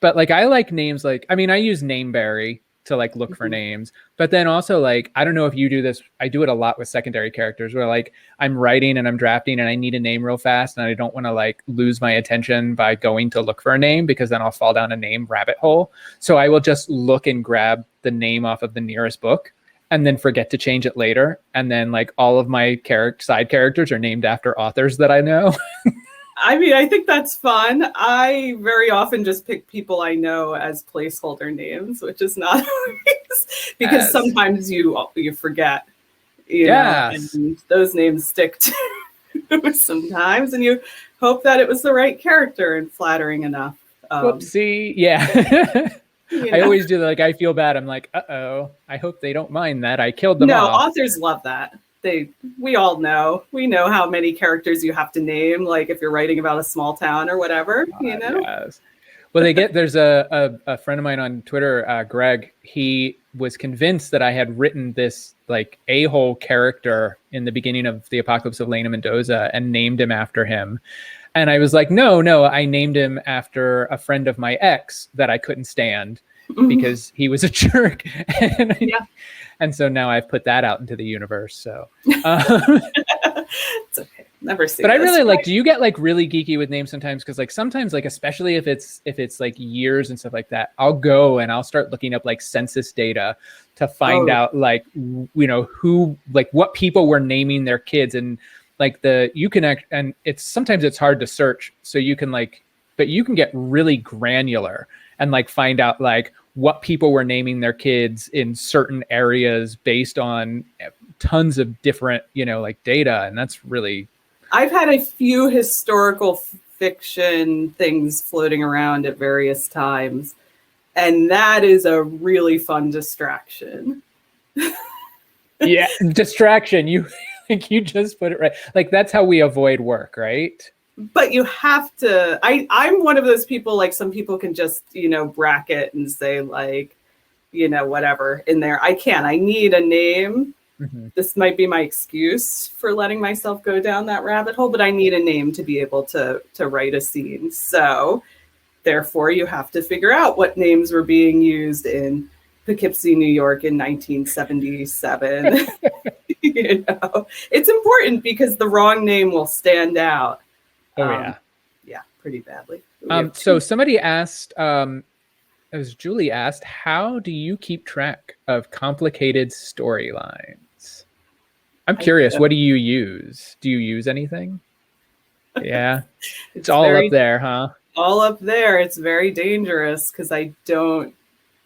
But like, I like names like, I mean, I use Nameberry to like look for names, but then also like, I don't know if you do this. I do it a lot with secondary characters where like I'm writing and I'm drafting and I need a name real fast. And I don't want to like lose my attention by going to look for a name, because then I'll fall down a name rabbit hole. So I will just look and grab the name off of the nearest book and then forget to change it later. And then like all of my side characters are named after authors that I know. I mean, I think that's fun. I very often just pick people I know as placeholder names, which is not always, because sometimes you forget, you know, and those names stick to sometimes, and you hope that it was the right character and flattering enough. Whoopsie. Yeah. I always do that. Like, I feel bad. I'm like, uh-oh, I hope they don't mind that I killed them off. Authors love that. We all know. We know how many characters you have to name, like if you're writing about a small town or whatever, you know? Yes. Well, there's a friend of mine on Twitter, Greg. He was convinced that I had written this like a-hole character in the beginning of the Apocalypse of Lena Mendoza and named him after him. And I was like, no, I named him after a friend of my ex that I couldn't stand because he was a jerk. And so now I've put that out into the universe. So it's okay. Never see. But I really like, do you get like really geeky with names sometimes? Because like sometimes, like especially if it's like years and stuff like that, I'll go and I'll start looking up like census data to find out like, you know, who, like what people were naming their kids, and like you can act, and sometimes it's hard to search. So you can like, but you can get really granular and like find out like what people were naming their kids in certain areas based on tons of different, you know, like data. And that's really... I've had a few historical fiction things floating around at various times, and that is a really fun distraction. Yeah, distraction. You just put it right. Like, that's how we avoid work, right? But you have to, I'm one of those people, like some people can just, you know, bracket and say like, you know, whatever in there. I can't. I need a name. Mm-hmm. This might be my excuse for letting myself go down that rabbit hole, but I need a name to be able to write a scene. So therefore you have to figure out what names were being used in Poughkeepsie, New York in 1977. You know, it's important because the wrong name will stand out. Yeah, pretty badly. So somebody asked, as Julie asked, how do you keep track of complicated storylines? I'm curious, what do you use? Do you use anything? Yeah, it's all up there, huh? All up there. It's very dangerous because I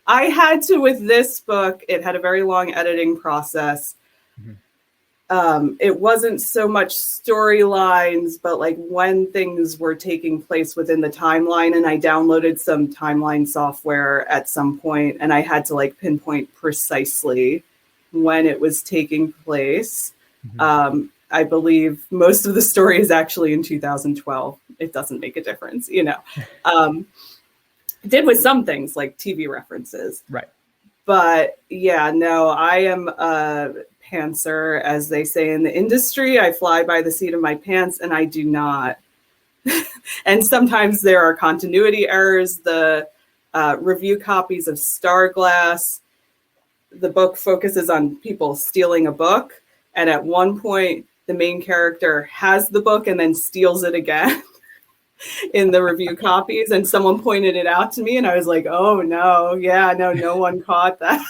had to, with this book, it had a very long editing process. Mm-hmm. It wasn't so much storylines, but like when things were taking place within the timeline, and I downloaded some timeline software at some point, and I had to like pinpoint precisely when it was taking place. Mm-hmm. I believe most of the story is actually in 2012. It doesn't make a difference, you know. Did with some things like TV references. Right. But yeah, no, I am a pantser, as they say in the industry. I fly by the seat of my pants, and I do not. And sometimes there are continuity errors. The review copies of Starglass, the book focuses on people stealing a book. And at one point, the main character has the book and then steals it again in the review copies. And someone pointed it out to me, and I was like, oh no, yeah, no one caught that.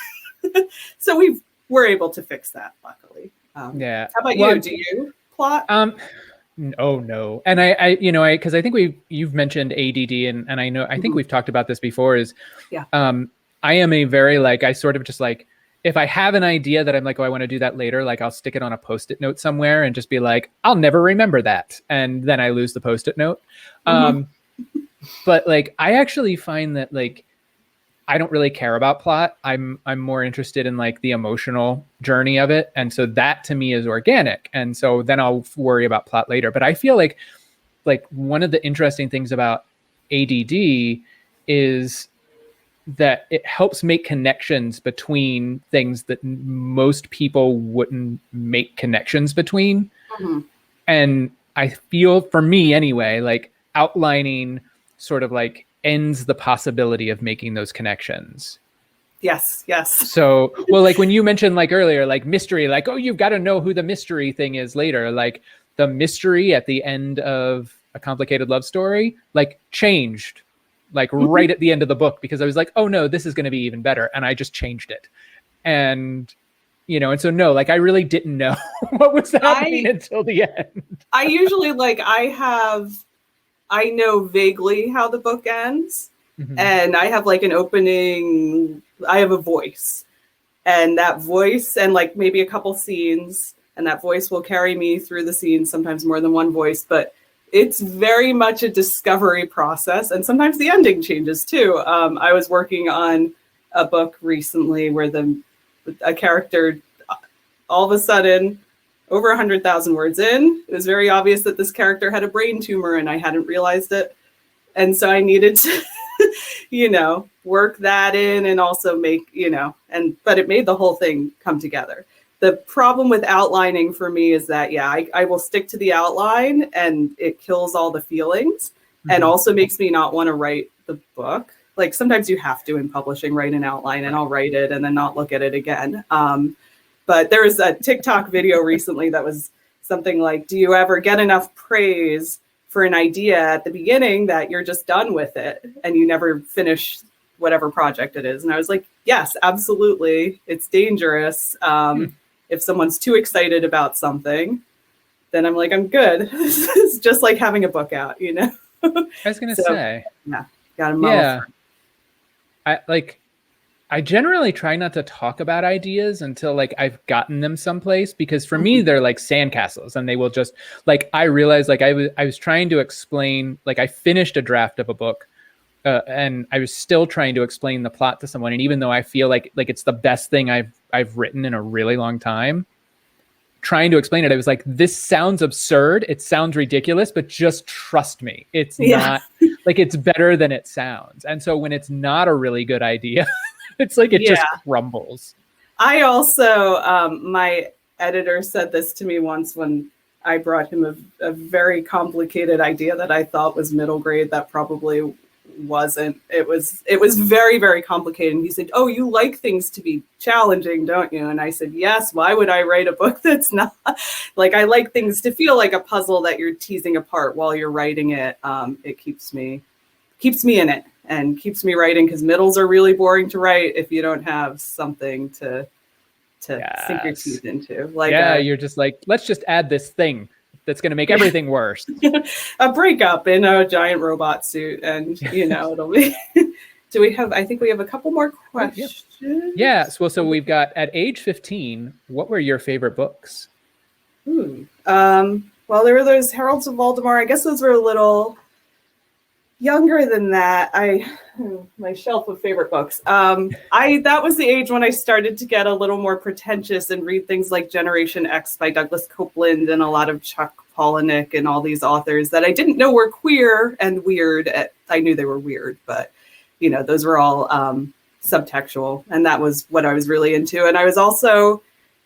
So we're able to fix that, luckily. Yeah. How about you? Do you plot? Oh no. And I because I think you've mentioned ADD, and I think we've talked about this before, is I am a very I sort of just if I have an idea that I'm like, oh, I want to do that later, I'll stick it on a Post-it note somewhere and just be like, I'll never remember that. And then I lose the Post-it note. But I actually find that I don't really care about plot. I'm more interested in the emotional journey of it. And so that to me is organic. And so then I'll worry about plot later. But I feel like one of the interesting things about ADD is that it helps make connections between things that most people wouldn't make connections between. And I feel, for me anyway, outlining sort of ends the possibility of making those connections. Yes. So, well, when you mentioned earlier, mystery, oh, you've got to know who the mystery thing is later. The mystery at the end of A Complicated Love Story, changed. Right at the end of the book, because I was like, oh no, this is going to be even better. And I just changed it. And, and so no, I really didn't know what was happening until the end. I usually I know vaguely how the book ends. And I have an opening, I have a voice, and that voice and maybe a couple scenes, and that voice will carry me through the scene, sometimes more than one voice, but it's very much a discovery process, and sometimes the ending changes too. I was working on a book recently where a character, all of a sudden, over 100,000 words in, it was very obvious that this character had a brain tumor, and I hadn't realized it. And so I needed to, work that in, and also make, but it made the whole thing come together. The problem with outlining for me is that, I will stick to the outline, and it kills all the feelings, and also makes me not want to write the book. Sometimes you have to, in publishing, write an outline, and I'll write it and then not look at it again. But there was a TikTok video recently that was something like, do you ever get enough praise for an idea at the beginning that you're just done with it and you never finish whatever project it is? And I was like, yes, absolutely. It's dangerous. If someone's too excited about something, then I'm like, I'm good. It's just like having a book out, I was going to say. Yeah. Got to I generally try not to talk about ideas until I've gotten them someplace, because for me, they're like sandcastles, and they will just I realized I was trying to explain, I finished a draft of a book. And I was still trying to explain the plot to someone. And even though I feel like it's the best thing I've written in a really long time, trying to explain it, I was like, this sounds absurd. It sounds ridiculous, but just trust me. It's not it's better than it sounds. And so when it's not a really good idea, it's it just crumbles. I also, my editor said this to me once when I brought him a very complicated idea that I thought was middle grade that probably wasn't. It was very, very complicated. And he said, oh, you like things to be challenging, don't you? And I said, yes. Why would I write a book that's not? I like things to feel like a puzzle that you're teasing apart while you're writing it. It keeps me in it and keeps me writing, because middles are really boring to write if you don't have something to sink your teeth into. You're just let's just add this thing that's going to make everything worse. A breakup in a giant robot suit, and it'll be. Do we have? I think we have a couple more questions. Yes. Well, so we've got, at age 15, what were your favorite books? Well, there were those Heralds of Voldemort. I guess those were a little younger than that. My shelf of favorite books. That was the age when I started to get a little more pretentious and read things like Generation X by Douglas Copeland and a lot of Chuck Palahniuk and all these authors that I didn't know were queer and weird. I knew they were weird, but those were all subtextual. And that was what I was really into. And I was also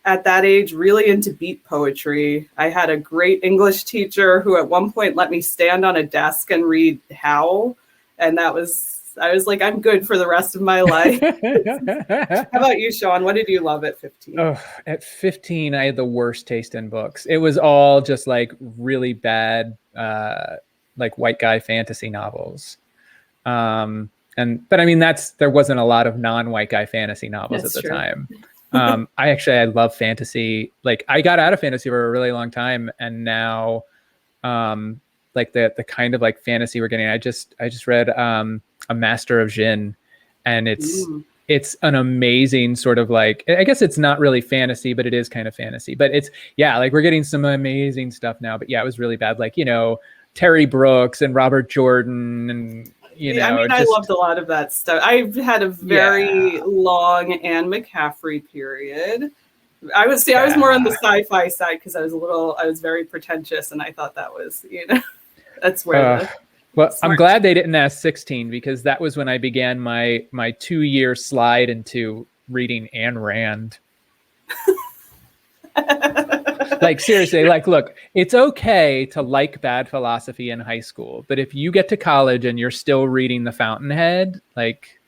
at that age really into beat poetry. I had a great English teacher who at one point let me stand on a desk and read Howl. And I was like, I'm good for the rest of my life. How about you, Shaun? What did you love at 15? Oh, at 15, I had the worst taste in books. It was all just like really bad, like white guy fantasy novels. But I mean, there wasn't a lot of non-white guy fantasy novels at the time. I love fantasy. Like I got out of fantasy for a really long time. And now, like the kind of like fantasy we're getting, I just read, A Master of Jinn, and it's an amazing sort of like, I guess it's not really fantasy, but it is kind of fantasy, but it's, yeah, like we're getting some amazing stuff now, but yeah, it was really bad. Like, Terry Brooks and Robert Jordan and, I loved a lot of that stuff. I've had a very long Anne McCaffrey period. I was more on the sci-fi side because I was very pretentious, and I thought that was, that's where well, I'm glad they didn't ask 16, because that was when I began my 2-year slide into reading Ayn Rand. Like seriously, like, look, it's okay to like bad philosophy in high school, but if you get to college and you're still reading The Fountainhead, like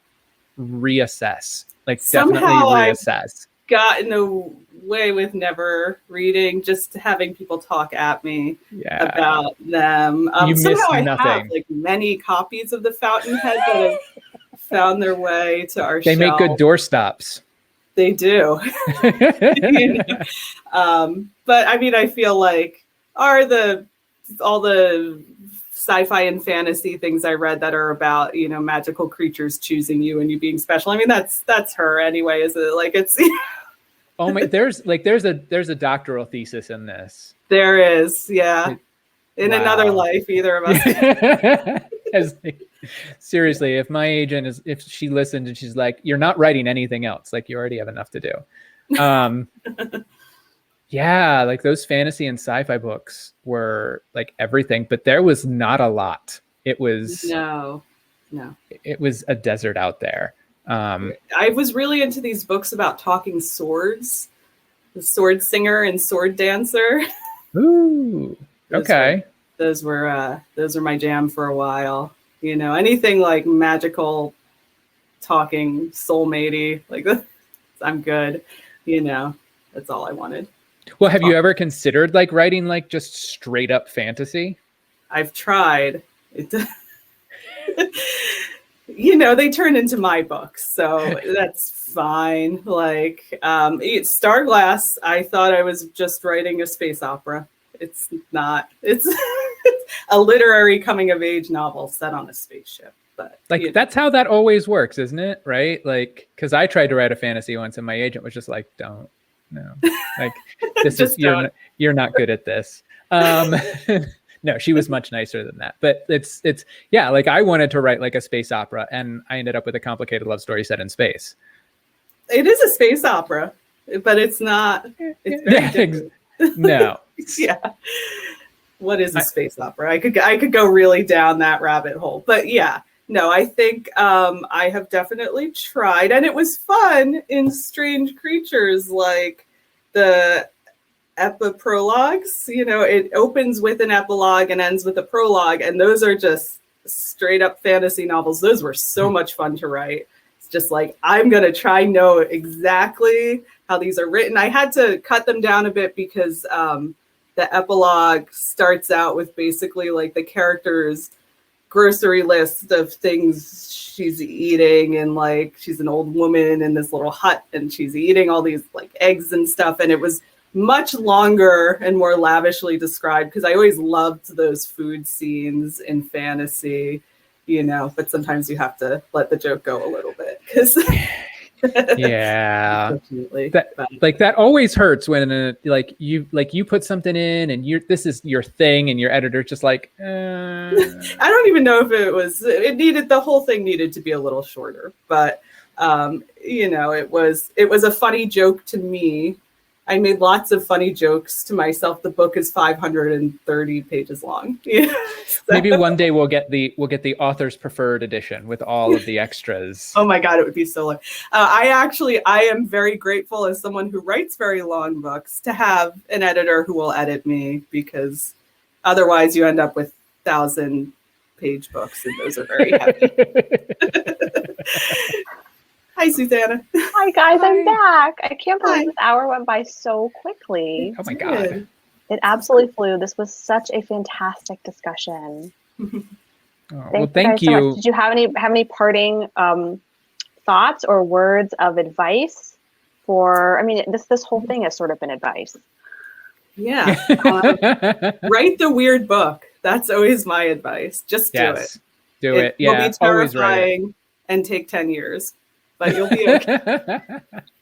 reassess, like definitely reassess. I've gotten away with never reading, just having people talk at me about them. You somehow miss nothing. I have like many copies of The Fountainhead that have found their way to our They shelf. make good doorstops. They do. But I mean, I feel like all the sci-fi and fantasy things I read that are about, magical creatures choosing you and you being special. I mean, that's her anyway, is it? Like it's Oh my, there's a doctoral thesis in this. There is, yeah. In another life, either of us. Seriously, if my agent if she listened and she's like, you're not writing anything else, like you already have enough to do. Yeah, like those fantasy and sci-fi books were like everything, but there was not a lot. It was no. It was a desert out there. I was really into these books about talking swords, The Sword Singer and Sword Dancer. Ooh, okay. Those were my jam for a while. Anything like magical, talking, soulmatey, like I'm good. That's all I wanted. Well, have you ever considered like writing like just straight up fantasy? I've tried. They turn into my books, so that's fine. Like Starglass, I thought I was just writing a space opera. It's not. It's a literary coming of age novel set on a spaceship. But like that's how that always works, isn't it? Right? Like, because I tried to write a fantasy once, and my agent was just like, "Don't, no, like this is you're not good at this." No, she was much nicer than that. But it's yeah, like I wanted to write like a space opera, and I ended up with a complicated love story set in space. It is a space opera, but it's not. It's very different. No. Yeah. What is a space opera? I could go really down that rabbit hole. But yeah, no, I think I have definitely tried, and it was fun in Strange Creatures, like the epiprologues. It opens with an epilogue and ends with a prologue, and those are just straight up fantasy novels. Those were so much fun to write. It's just like, I'm gonna try know exactly how these are written. I had to cut them down a bit because the epilogue starts out with basically like the character's grocery list of things she's eating, and like she's an old woman in this little hut and she's eating all these like eggs and stuff, and it was much longer and more lavishly described because I always loved those food scenes in fantasy, but sometimes you have to let the joke go a little bit because yeah, that always hurts when you put something in and this is your thing and your editor's just like I don't even know if the whole thing needed to be a little shorter, but it was a funny joke to me I made lots of funny jokes to myself. The book is 530 pages long. Maybe one day we'll get the author's preferred edition with all of the extras. Oh my God, it would be so long. I am very grateful as someone who writes very long books to have an editor who will edit me, because otherwise you end up with 1,000-page books, and those are very heavy. Hi, Susanna. Hi, guys. I'm Hi. back. I can't believe this hour went by so quickly. Oh my God. It absolutely flew. This was such a fantastic discussion. Thank you. So much. Did you have any parting thoughts or words of advice for, I mean, this whole thing has sort of been advice. Yeah. Write the weird book. That's always my advice. Just do it. Do it. It will be terrifying and take 10 years. But you'll be okay.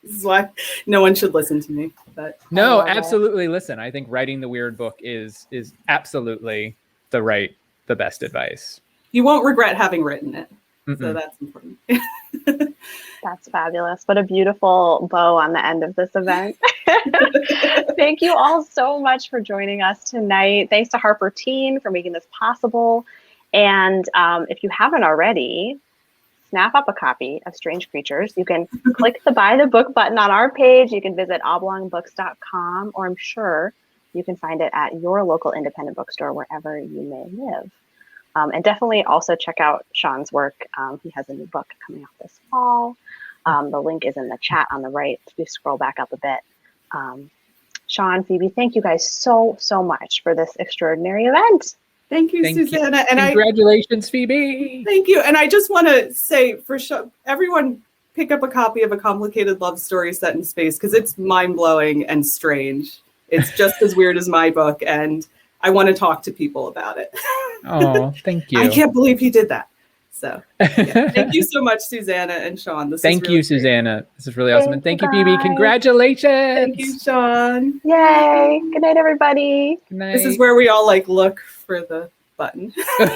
This is why no one should listen to me. But no, absolutely listen. I think writing the weird book is absolutely the best advice. You won't regret having written it. Mm-mm. So that's important. That's fabulous. What a beautiful bow on the end of this event. Thank you all so much for joining us tonight. Thanks to Harper Teen for making this possible. And if you haven't already, snap up a copy of Strange Creatures. You can click the buy the book button on our page. You can visit oblongbooks.com, or I'm sure you can find it at your local independent bookstore wherever you may live. And definitely also check out Shaun's work. He has a new book coming out this fall. The link is in the chat on the right. If you scroll back up a bit. Shaun, Phoebe, thank you guys so much for this extraordinary event. Thank you, Susanna. And congratulations, Phoebe. Thank you. And I just want to say, for sure, everyone pick up a copy of A Complicated Love Story Set in Space, because it's mind-blowing and strange. It's just as weird as my book, and I want to talk to people about it. Oh, thank you. I can't believe he did that. So yeah. Thank you so much, Susanna and Shaun. Thank you, Susanna. This is really awesome. And thank you, Phoebe. Congratulations. Thank you, Shaun. Yay. Good night, everybody. Good night. This is where we all look for the button.